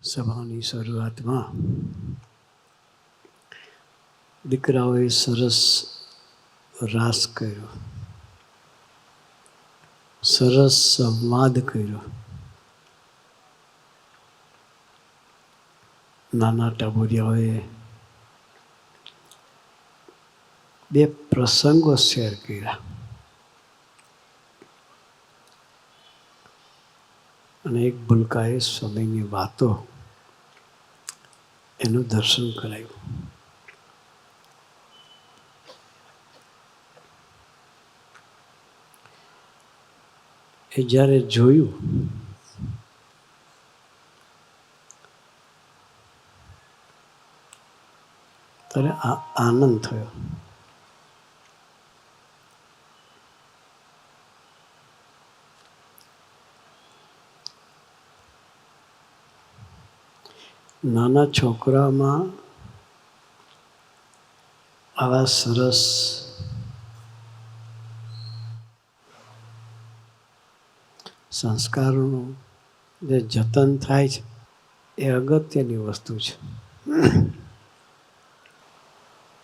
સભાની શરૂઆતમાં દીકરાઓએ સરસ રાસ કર્યો, સરસ સંવાદ કર્યો. નાના ટબુરિયાઓએ બે પ્રસંગો શેર કર્યા અને એક ભૂલકાએ સ્વામીની વાતો એનું દર્શન કરાયું. એ જ્યારે જોયું ત્યારે આનંદ થયો. નાના છોકરામાં આવા સરસ સંસ્કારોનું જે જતન થાય છે એ અગત્યની વસ્તુ છે.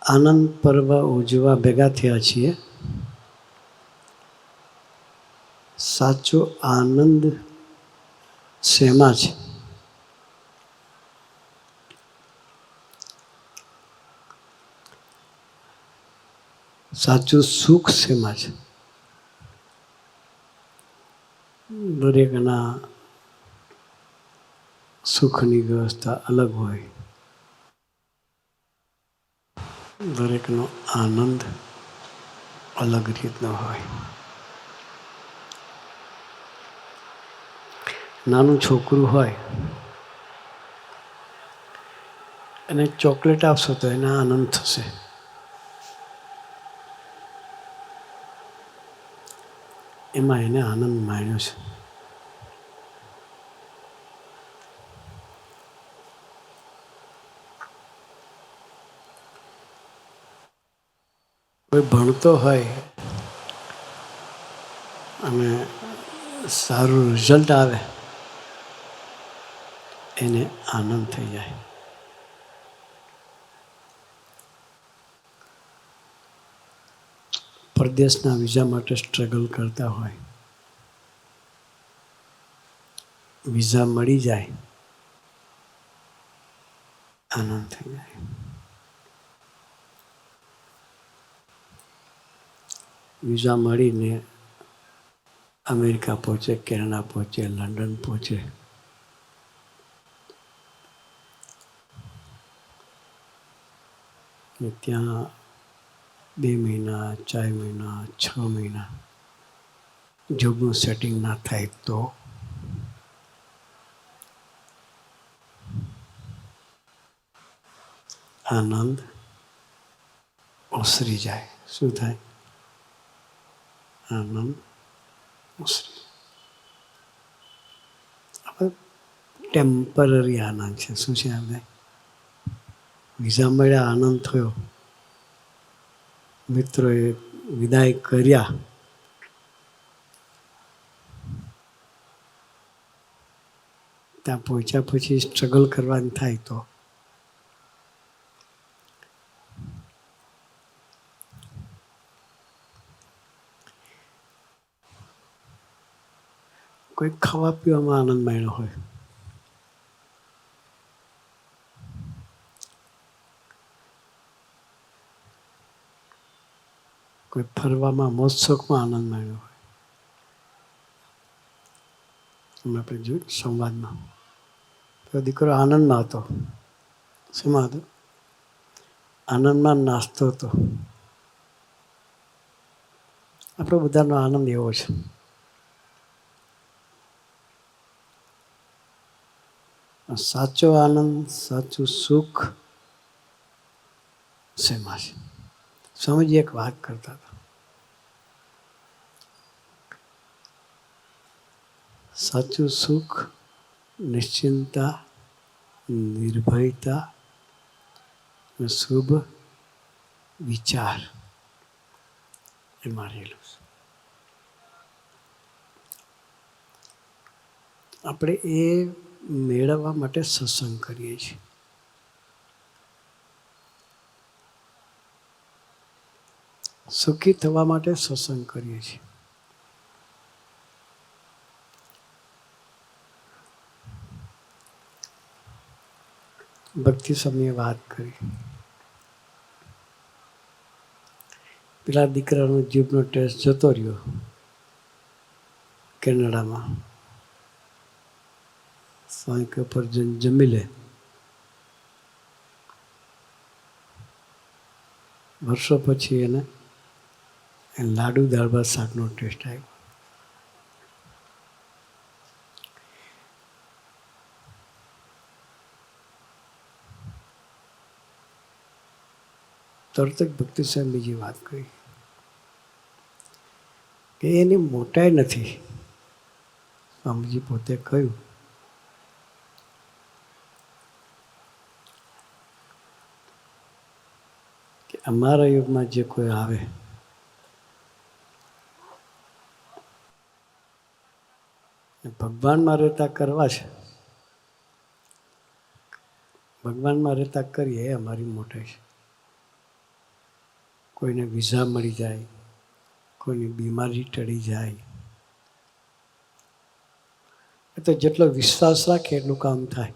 આનંદ પર્વ ઉજવા ભેગા થયા છીએ. સાચો આનંદ શેમાં છે? સાચું સુખ શેમાં છે? દરેકના સુખની વ્યવસ્થા અલગ હોય, દરેકનો આનંદ અલગ રીતનો હોય. નાનું છોકરું હોય એને ચોકલેટ આપશો તો એને આનંદ થશે. એમાં એને આનંદ માણ્યો છે. કોઈ ભણતો હોય અને સારું રિઝલ્ટ આવે એને આનંદ થઈ જાય. પરદેશના વિઝા માટે સ્ટ્રગલ કરતા હોય, વિઝા મળી જાય આનંદ થઈ જાય. વિઝા મળીને અમેરિકા પહોંચે, કેનેડા પહોંચે, લંડન પહોંચે. ત્યાં 2 મહિના, 4 મહિના, 6 મહિના જોબનું સેટિંગ ના થાય તો આનંદ ઓસરી જાય. શું થાય? આનંદ ઓસરી. આપણે ટેમ્પરરી આનંદ છે. શું છે? આપણે વિઝા મળ્યા આનંદ થયો, મિત્રોએ વિદાય કર્યા, ત્યાં પહોંચ્યા પછી સ્ટ્રગલ કરવાની થાય તો કોઈ ખાવા પીવામાં આનંદ માણ્યો હોય, કોઈ ફરવામાં મોજશોખમાં આનંદ માણ્યો હોય. આપણે જોયું સંવાદમાં તો દીકરો આનંદમાં હતો. શેમાં હતો? આનંદમાં નાચતો હતો. આપણો બધાનો આનંદ એવો છે. સાચો આનંદ, સાચું સુખ શેમાં છે? સ્વામીજી એક વાત કરતા હતા. સાચું સુખ નિશ્ચિંતા, નિર્ભયતા, શુભ વિચાર એમાં રહેલું છે. આપણે એ મેળવવા માટે સત્સંગ કરીએ છીએ. સુખી થવા માટે સત્સંગ કરીએ છીએ. ભક્તિ સ્વામીએ વાત કરી. પેલા દીકરાનો જીભનો ટેસ્ટ જતો રહ્યો કેનેડામાં. સ્વામી કે ઉપર જમી લે. વર્ષો પછી એને લાડુ દાળ ભાત શાકનો ટેસ્ટ આવ્યો. તરત જ ભક્તિ સાહેબ બીજી વાત કરી કે એની મોટાઈ નથી. સ્વામીજી પોતે કહ્યું કે અમારા યુગમાં જે કોઈ આવે ભગવાનમાં રહેતા કરવા છે, ભગવાનમાં રહેતા કરીએ એ અમારી મોટાઈ છે. કોઈને વિઝા મળી જાય, કોઈની બીમારી ટળી જાય, એ તો જેટલો વિશ્વાસ રાખે એટલું કામ થાય.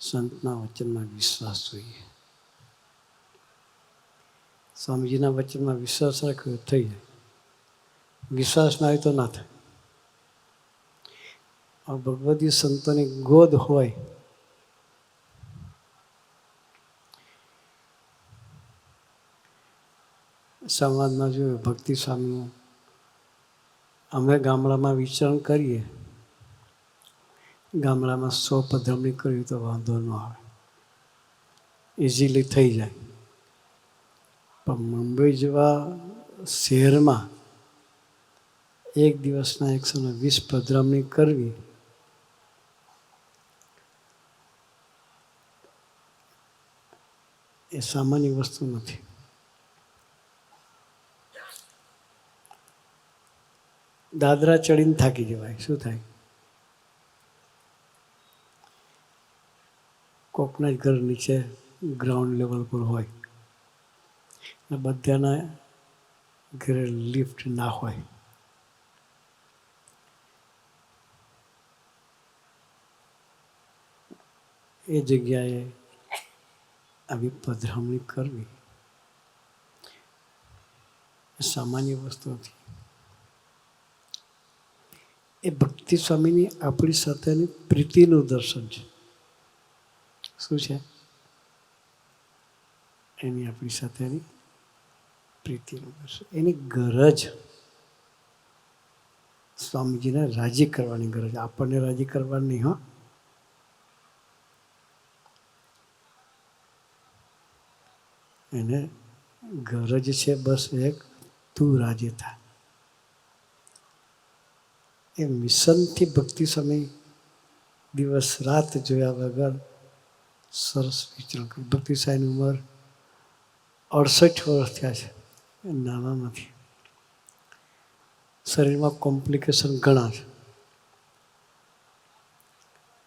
સંતના વચનમાં વિશ્વાસ જોઈએ. સ્વામીજીના વચનમાં વિશ્વાસ રાખ્યો થઈ જાય. વિશ્વાસ ના હોય તો ના થાય. ભગવદી સંતોની ગોદ હોય સમાજમાં જોયું ભક્તિ સ્વામીનું અમે ગામડામાં વિચરણ કરીએ, ગામડામાં 100 પધરામણી કરવી તો વાંધો ન આવે, ઇઝીલી થઈ જાય. પણ મુંબઈ જેવા શહેરમાં એક દિવસના 120 પધરામણી કરવી એ સામાન્ય વસ્તુ નથી. દાદરા ચડીને થાકી જવાય. શું થાય? કોકના જ ઘર નીચે ગ્રાઉન્ડ લેવલ પર હોય ને બધાના ઘરે લિફ્ટ ના હોય. એ જગ્યાએ આવી પધરામણી કરવી એ સામાન્ય વસ્તુ નથી. એ ભક્તિ સ્વામીની આપણી સાથેની પ્રીતિનું દર્શન છે. શું છે? એની આપણી સાથેની પ્રીતિનું દર્શન. એની ગરજ સ્વામીજીને રાજી કરવાની ગરજ, આપણને રાજી કરવાની નહીં. હા, એને ગરજ છે બસ એક, તું રાજી થા. એ મિશનથી ભક્તિ સ્વામી દિવસ રાત જોયા વગર સરસ વિચરણ કર્યું. ભક્તિ સ્વામીની ઉંમર 68 વર્ષ થયા છે. એ નાના નથી. શરીરમાં કોમ્પ્લિકેશન ઘણા છે,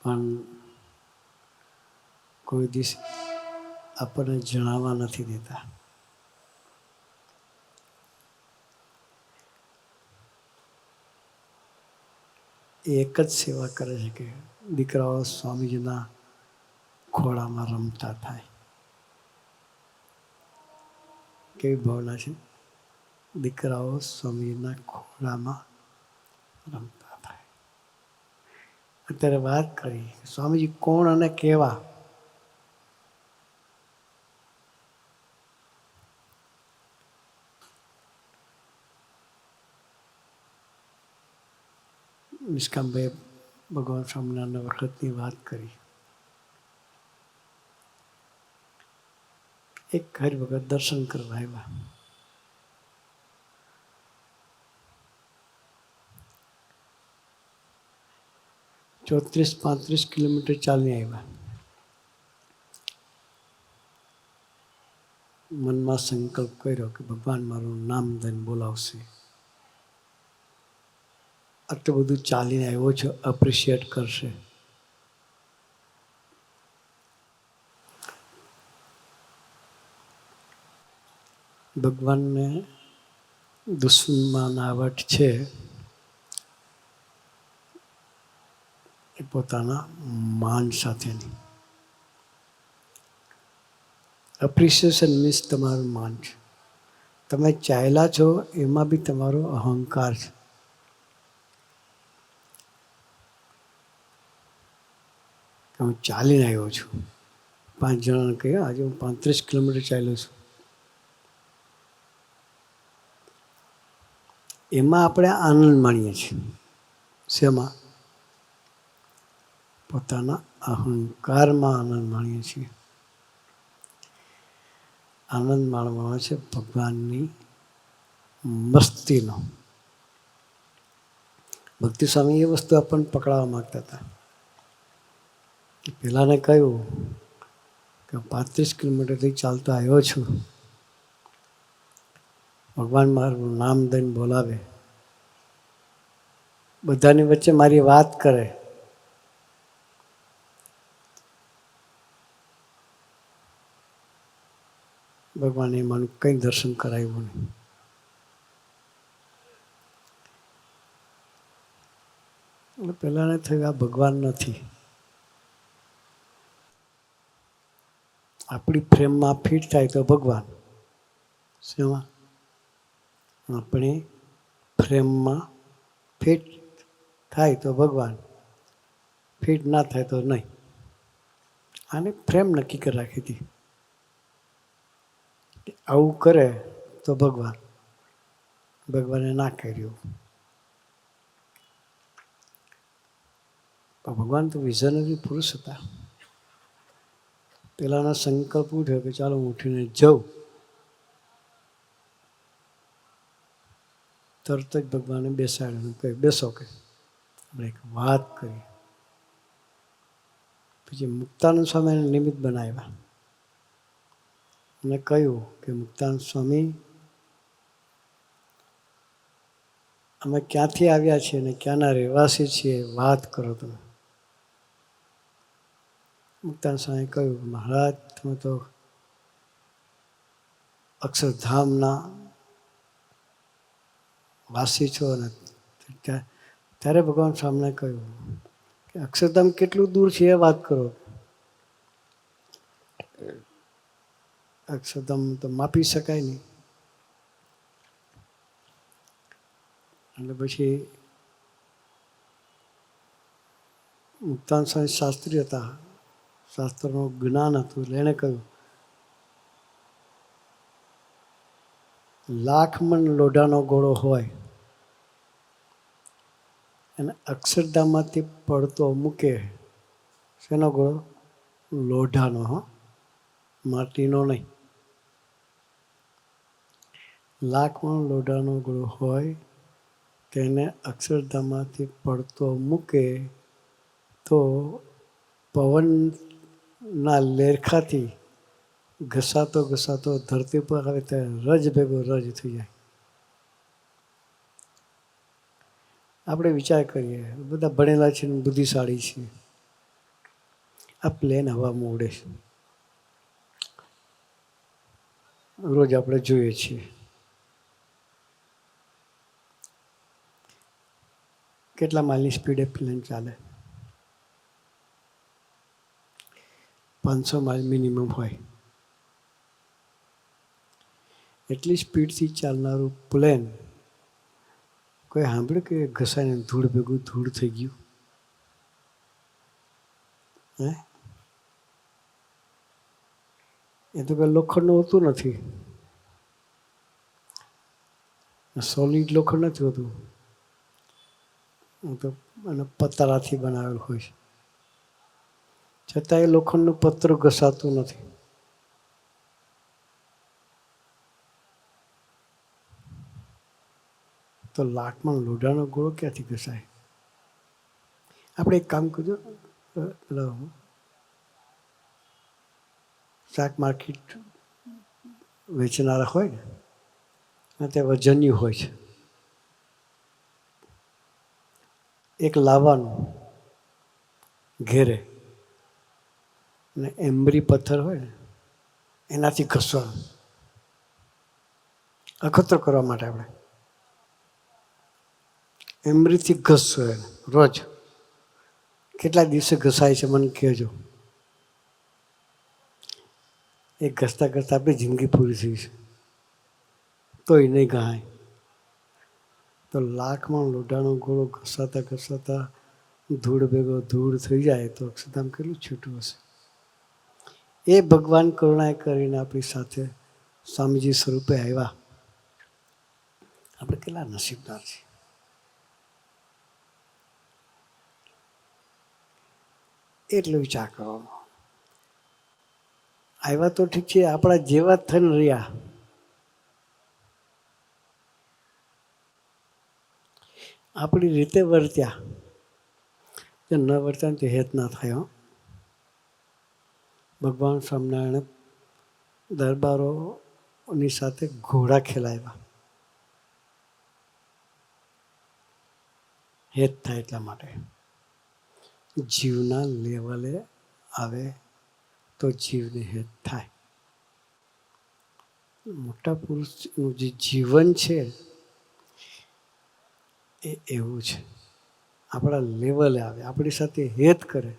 પણ કોઈ દિવસ આપણને જણાવવા નથી દેતા. એ એક જ સેવા કરે છે કે દીકરાઓ સ્વામીજીના ખોળામાં રમતા થાય. કેવી ભાવના છે? દીકરાઓ સ્વામીજીના ખોળામાં રમતા થાય. અત્યારે વાત કરી સ્વામીજી કોણ અને કેવા. નિષ્કામભાઈ ભગવાન સ્વામિનારાયણ વખતની વાત કરી. એક હરિભગત દર્શન કરવા આવ્યા. ચોત્રીસ 35 કિલોમીટર ચાલી આવ્યા. મનમાં સંકલ્પ કર્યો કે ભગવાન મારું નામ દઈને બોલાવશે. આટલું બધું ચાલીને આવ્યો છો, એપ્રિશિએટ કરશે. ભગવાનને દુશ્મનાવટ છે એ પોતાના માન સાથેની. એપ્રિસિએશન મીન્સ તમારું માન છે. તમે ચાલ્યા છો એમાં બી તમારો અહંકાર છે. હું ચાલીને આવ્યો છું. 5 જણાને કહ્યું આજે હું 35 કિલોમીટર ચાલ્યો છું. એમાં આપણે આનંદ માણીએ છીએ. શેમાં? પોતાના અહંકારમાં આનંદ માણીએ છીએ. આનંદ માણવાનો છે ભગવાનની મસ્તીનો. ભક્તિ સ્વામી એ વસ્તુ આપણને પકડાવવા માંગતા હતા. પેલાને કહ્યું કે 35 કિલોમીટરથી ચાલતો આવ્યો છું. ભગવાન મારું નામ દઈને બોલાવે, બધાની વચ્ચે મારી વાત કરે, ભગવાને મારું કંઈ દર્શન કરાવ્યું નહીં. એટલે પહેલાને થયું આ ભગવાન નથી. આપણી ફ્રેમમાં ફિટ થાય તો ભગવાન. શેમાં? આપણી ફ્રેમમાં ફિટ થાય તો ભગવાન, ફિટ ના થાય તો નહીં. આને ફ્રેમ નક્કી કરી રાખી હતી. આવું કરે તો ભગવાન. ભગવાને ના કર્યું. ભગવાન તો વિઝનરી પુરુષ હતા. પેલાનો સંકલ્પ ઉઠ્યો કે ચાલો હું ઉઠીને જાઉં. તરત જ ભગવાને બેસાડ્યું, કહે બેસો, કે આપણે એક વાત કરી. પછી મુક્તાનંદ સ્વામીને નિમિત્ત બનાવ્યા અને કહ્યું કે મુક્તાનંદ સ્વામી, અમે ક્યાંથી આવ્યા છીએ અને ક્યાંના રહેવાસી છીએ, વાત કરો તમે. મુક્તાનંદ સ્વામીએ કહ્યું, મહારાજ તમે તો અક્ષરધામના વાસી છો. અને ત્યારે ભગવાન સ્વામીને કહ્યું કે અક્ષરધામ કેટલું દૂર છે એ વાત કરો. અક્ષરધામ તો માપી શકાય નહીં. એટલે પછી મુક્તાનંદ સ્વામી શાસ્ત્રી હતા, શાસ્ત્રનું જ્ઞાન હતું. એટલે એણે કહ્યું 1,00,000 મણ લોઢાનો ગોળો હોય અને અક્ષરધામમાંથી પડતો મૂકે. શેનો ગોળો? લોઢાનો, માટીનો નહીં. 1,00,000 મણ લોઢાનો ગોળો હોય તેને અક્ષરધામમાંથી પડતો મૂકે તો પવનના લેરખાથી ઘસાતો ઘસાતો ધરતી પર આવે ત્યારે રજ ભેગો રજ થઈ જાય. આપણે વિચાર કરીએ, બધા ભણેલા છે, બુદ્ધિશાળી છીએ. આ પ્લેન હવામાં ઉડે છે, રોજ આપણે જોઈએ છીએ. કેટલા માઇલની સ્પીડે પ્લેન ચાલે? 500 માઇલ મિનિમમ હોય. એટલી સ્પીડથી ચાલનારું પ્લેન કોઈ સાંભળ્યું કે ઘસાઈને ધૂળ ભેગું ધૂળ થઈ ગયું? હે? એ તો કંઈ લોખંડનું હોતું નથી. સોલિડ લોખંડ નથી હોતું. તો અને પતરાથી બનાવેલું હોય છે, છતાં એ લોખંડનું પતરું ઘસાતું નથી. તો 1,00,000 મણ લોઢાનો ગોળો ક્યાંથી ઘસાય? આપણે એક કામ કરજો, શાક માર્કેટ વેચનારા હોય ને ત્યાં વજનિયું હોય છે. એક લાવવાનું ઘેરે, અને એમરી પથ્થર હોય ને એનાથી ઘસવાનું, અખતરો કરવા માટે. આપણે એમરીથી ઘસશો એને રોજ. કેટલા દિવસે ઘસાય છે મને કહેજો. એ ઘસતા ઘસતા આપણી જિંદગી પૂરી થઈ છે, તોય નહીં ગહાય. તો લાખમાં લોઢાનો ગોળો ઘસાતા ઘસાતા ધૂળ ભેગો ધૂળ થઈ જાય તો અક્ષરધામ કેટલું છૂટું હશે. એ ભગવાન કરુણાએ કરીને આપણી સાથે સ્વામીજી સ્વરૂપે આવ્યા. આપણે કેટલા નસીબદાર છીએ. એટલો વિચાર કરવાનો. આવ્યા તો ઠીક છે, આપણા જેવા જ થઈને રહ્યા. આપણી રીતે વર્ત્યા, જો ન વર્ત્યા તો હેત ના થાય. ભગવાન સ્વામિનારાયણ દરબારોની સાથે ઘોડા ખેલાવ્યા, હેત થાય એટલા માટે. જીવના લેવલે આવે તો જીવને હેત થાય. મોટા પુરુષનું જે જીવન છે એ એવું છે. આપણા લેવલે આવે, આપણી સાથે હેત કરે.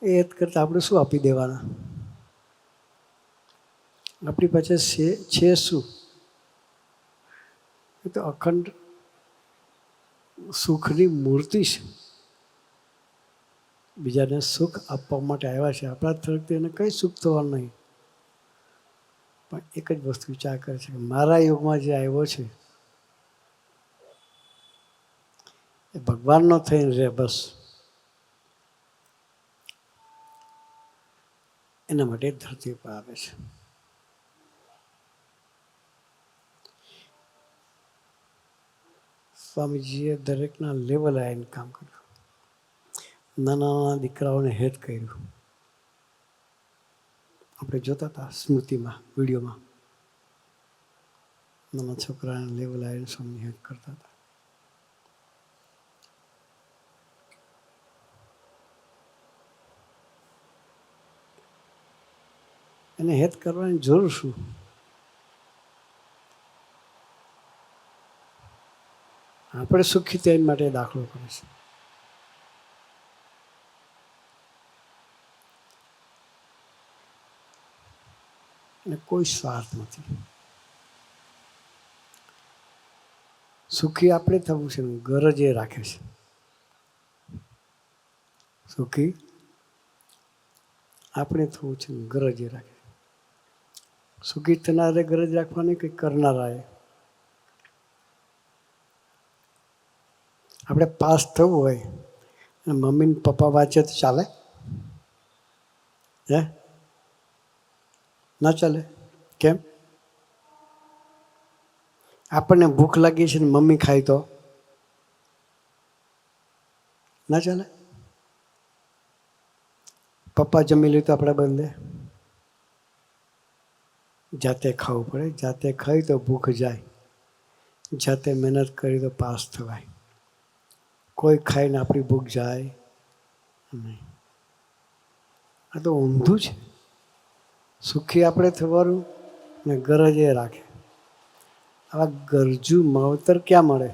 એ હેત કરતાં આપણે શું આપી દેવાના? આપણી પાસે છે શું? એ તો અખંડ સુખની મૂર્તિ છે. બીજાને સુખ આપવા માટે આવ્યા છે. આપણા તરફથી એને કંઈ સુખ થવાનું નહીં. પણ એક જ વસ્તુ વિચાર કરે છે કે મારા યુગમાં જે આવ્યો છે એ ભગવાનનો થઈને રહે, બસ. એના માટે ધરતી પર આવે છે. સ્વામીજીએ દરેકના લેવલે આવીને કામ કર્યું. નાના નાના દીકરાઓને હેત કર્યું. આપણે જોતા હતા સ્મૃતિમાં, વિડીયોમાં. નાના છોકરાના લેવલે આવીને સ્વામી હેત કરતા હતા. એને હેત કરવાની જરૂર શું? આપણે સુખી તેના માટે દાખલો કરે છે. અને કોઈ સ્વાર્થ નથી. સુખી આપણે થવું છે, ગરજ એ રાખે છે. સુખી આપણે થવું છે, ગરજ એ રાખે. સુખી થનારે ગરજ રાખવાની કે કરનારાએ? આપણે પાસ થવું હોય અને મમ્મી ને પપ્પા વાંચે તો ચાલે? હે? ના ચાલે. કેમ? આપણને ભૂખ લાગી છે ને મમ્મી ખાય તો ના ચાલે? પપ્પા જમી લે તો આપણે બદલે જાતે ખાવું પડે. જાતે ખાઈ તો ભૂખ જાય. જાતે મહેનત કરી તો પાસ થવાય. કોઈ ખાઈને આપણી ભૂખ જાય નહીં. આ તો ઊંધું છે. સુખી આપણે થવાનું ને ગરજ એ રાખે. આવા ગરજુ માવતર ક્યાં મળે?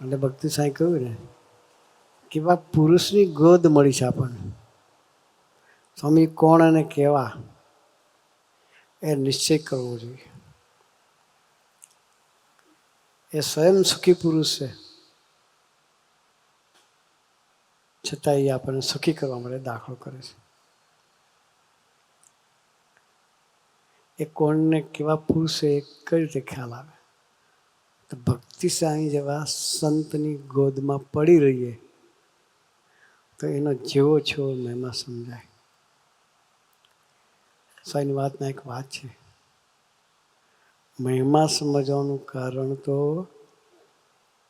એટલે ભક્તિ સાંઈ કહ્યું ને કેવા પુરુષની ગોદ મળી છે આપણને. સ્વામી કોણ અને કેવા એ નિશ્ચય કરવો જોઈએ. એ સ્વયં સુખી પુરુષ છે, છતાં એ આપણને સુખી કરવા માટે દાખલો કરે છે. એ કોણને કેવા પુરુષ છે એ કઈ રીતે ખ્યાલ આવે? તો ભક્તિ સાંઈ જેવા સંતની ગોદમાં પડી રહીએ તો એનો જેવો છો મહિમા સમજાય. સાંઈની વાતમાં એક વાત છે, મહિમા સમજવાનું કારણ તો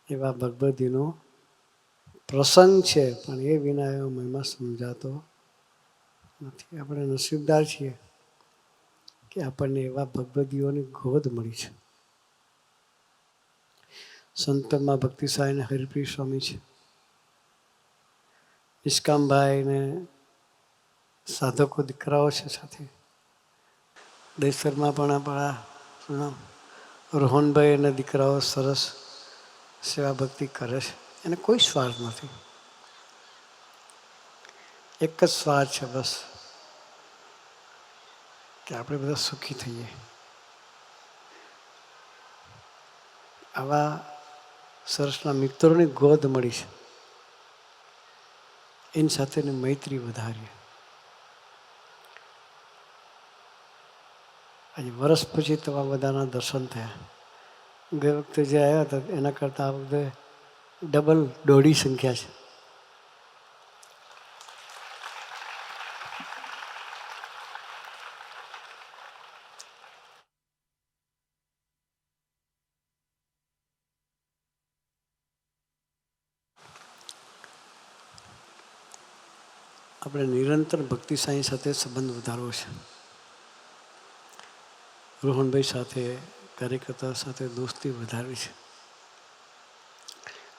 એવા ભગવદીનો પ્રસંગ છે, પણ એ વિના એવો મહિમા સમજાતો નથી. આપણે નસીબદાર છીએ કે આપણને એવા ભગવદીઓની ગોદ મળી છે. સંતમાં ભક્તિ સાંઈ ને હરિપ્રિય સ્વામી છે. નિષ્કામભાઈ ને સાધકો દીકરાઓ છે સાથે. દહીસરમાં પણ આપણા રોહનભાઈ અને દીકરાઓ સરસ સેવા ભક્તિ કરે છે. એને કોઈ સ્વાર્થ નથી. એક જ સ્વાર્થ છે બસ, કે આપણે બધા સુખી થઈએ. આવા સરસના મિત્રોની ગોદ મળી છે, એની સાથેની મૈત્રી વધારીએ. આજે વર્ષ પછી તમારા બધાના દર્શન થયા. ગઈ વખતે જે આવ્યા હતા એના કરતાં આ વખતે ડબલ દોઢી સંખ્યા છે. આપણે નિરંતર ભક્તિ સાંઈ સાથે સંબંધ વધારવો છે. રોહનભાઈ સાથે, કાર્યકર્તા સાથે દોસ્તી વધારવી છે.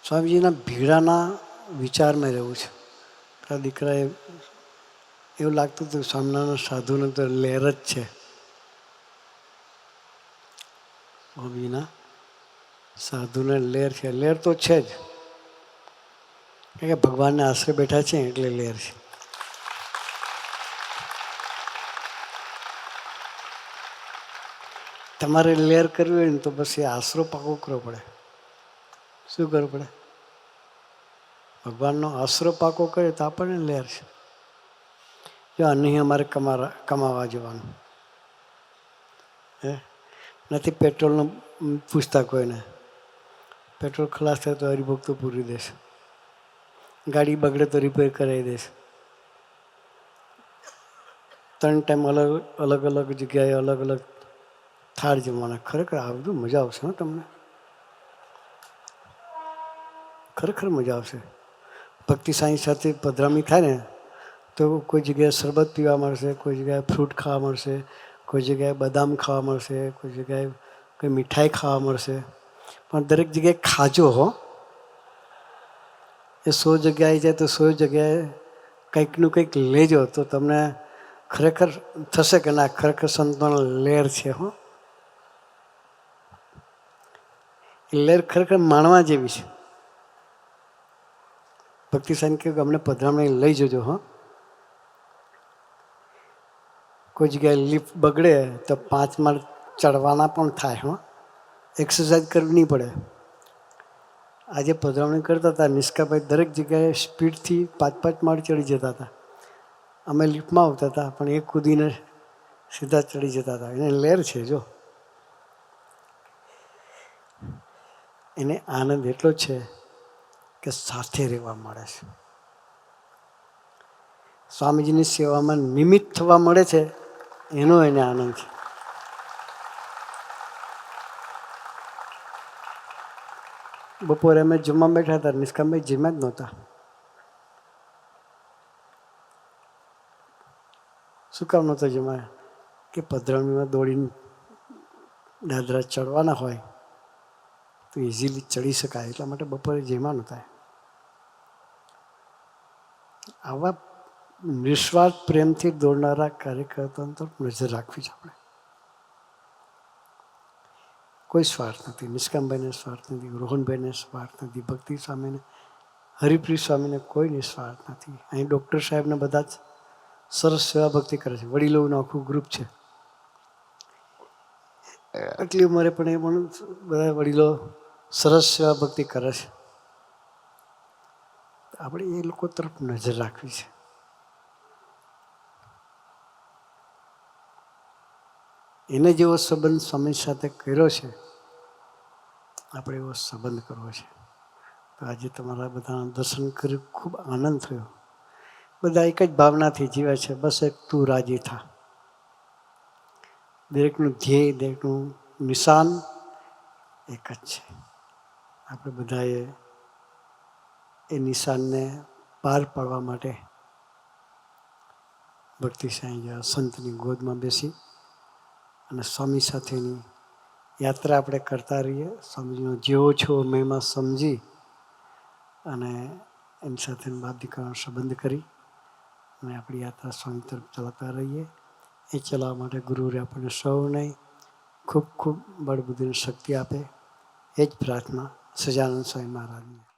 સ્વામીજીના ભીડાના વિચારમાં રહેવું છે. આ દીકરાએ એવું લાગતું હતું સ્વામિનારાયણ સાધુને તો લહેર જ છે. સ્વામીના સાધુને લહેર છે. લહેર તો છે જ, કારણ કે ભગવાનને આશરે બેઠા છે એટલે લહેર છે. તમારે લહેર કરવી હોય ને તો બસ એ આશરો પાકો કરવો પડે. શું કરવું પડે? ભગવાનનો આશરો પાકો કરે તો આપણને લહેર છે. જો નહીં અમારે કમાવા જવાનું, હે નથી પેટ્રોલનું પૂછતા કોઈને. પેટ્રોલ ખલાસ થાય તો હરિભક્તો પૂરી દેશે. ગાડી બગડે તો રિપેર કરાવી દેશે. 3 ટાઈમ અલગ અલગ જગ્યાએ અલગ અલગ થાળ જમવાના. ખરેખર આ બધું મજા આવશે હો તમને, ખરેખર મજા આવશે. ભક્તિ સાંઈ સાથે પધરામણી થાય ને તો કોઈ જગ્યાએ શરબત પીવા મળશે, કોઈ જગ્યાએ ફ્રૂટ ખાવા મળશે, કોઈ જગ્યાએ બદામ ખાવા મળશે, કોઈ જગ્યાએ કોઈ મીઠાઈ ખાવા મળશે. પણ દરેક જગ્યાએ ખાજો હો. એ 100 જગ્યાએ જાય તો 100 જગ્યાએ કંઈકનું કંઈક લેજો તો તમને ખરેખર થશે કે ના ખરેખર સંતોનો લહેર છે. હો, એ લહેર ખરેખર માણવા જેવી છે. ભક્તિ સાંઈ કે અમને પધરામણી લઈ જજો. હો, કોઈ જગ્યાએ લિફ્ટ બગડે તો 5 માળ ચડવાના પણ થાય. હો, એક્સરસાઇઝ કરવી નહીં પડે. આજે પધરામણી કરતા હતા નિષ્કાભાઈ દરેક જગ્યાએ સ્પીડથી 5-5 માળ ચડી જતા હતા. અમે લિફ્ટમાં આવતા હતા પણ એ કૂદીને સીધા ચડી જતા હતા. એને લહેર છે. જો એને આનંદ એટલો છે કે સાથે રહેવા મળે છે. સ્વામીજીની સેવામાં નિમિત્ત થવા મળે છે, એનો એને આનંદ છે. બપોરે અમે જમવા બેઠા હતા, નિષ્કામભાઈ જમ્યા જ નહોતા. શું કામ નહોતા જમાયા? કે પધરામણીમાં દોડીને દાદરા ચડવાના હોય તો ઇઝીલી ચડી શકાય એટલા માટે બપોરે જમ્યા નહોતા. આવા નિસ્વાર્થ પ્રેમથી દોડનારા કાર્યકર્તાઓની તરફ નજર રાખવી છે આપણે. કોઈ સ્વાર્થ નથી. નિષ્કામભાઈને સ્વાર્થ નથી, રોહનભાઈને સ્વાર્થ નથી, ભક્તિ સ્વામીને, હરિપ્રિય સ્વામીને કોઈ નિસ્વાર્થ નથી. અહીં ડૉક્ટર સાહેબને બધા જ સરસ સેવા ભક્તિ કરે છે. વડીલોનું આખું ગ્રુપ છે. આટલી ઉંમરે પણ એ પણ બધા વડીલો સરસ સેવા ભક્તિ કરે છે. આપણે એ લોકો તરફ નજર રાખવી છે. એને જેવો સંબંધ સ્વામી સાથે કર્યો છે, આપણે એવો સંબંધ કરવો છે. તો આજે તમારા બધાના દર્શન કરી ખૂબ આનંદ થયો. બધા એક જ ભાવનાથી જીવે છે, બસ એક તું રાજી થા. દરેકનું ધ્યેય, દરેકનું નિશાન એક જ છે. આપણે બધાએ એ નિશાનને પાર પાડવા માટે ભક્તિ સાંઈ જેવા સંતની ગોદમાં બેસી અને સ્વામી સાથેની યાત્રા આપણે કરતા રહીએ. સ્વામીજીનો જેવો છો મહિમા સમજી અને એની સાથે બાપ દીકરાનો સંબંધ કરી અને આપણી યાત્રા સ્વામી તરફ ચલાવતા રહીએ. એ ચલાવવા માટે ગુરુએ આપણને સૌને ખૂબ ખૂબ બળ બુદ્ધિની શક્તિ આપે. એ જ પ્રાર્થના સજાનંદ સ્વામી મહારાજની.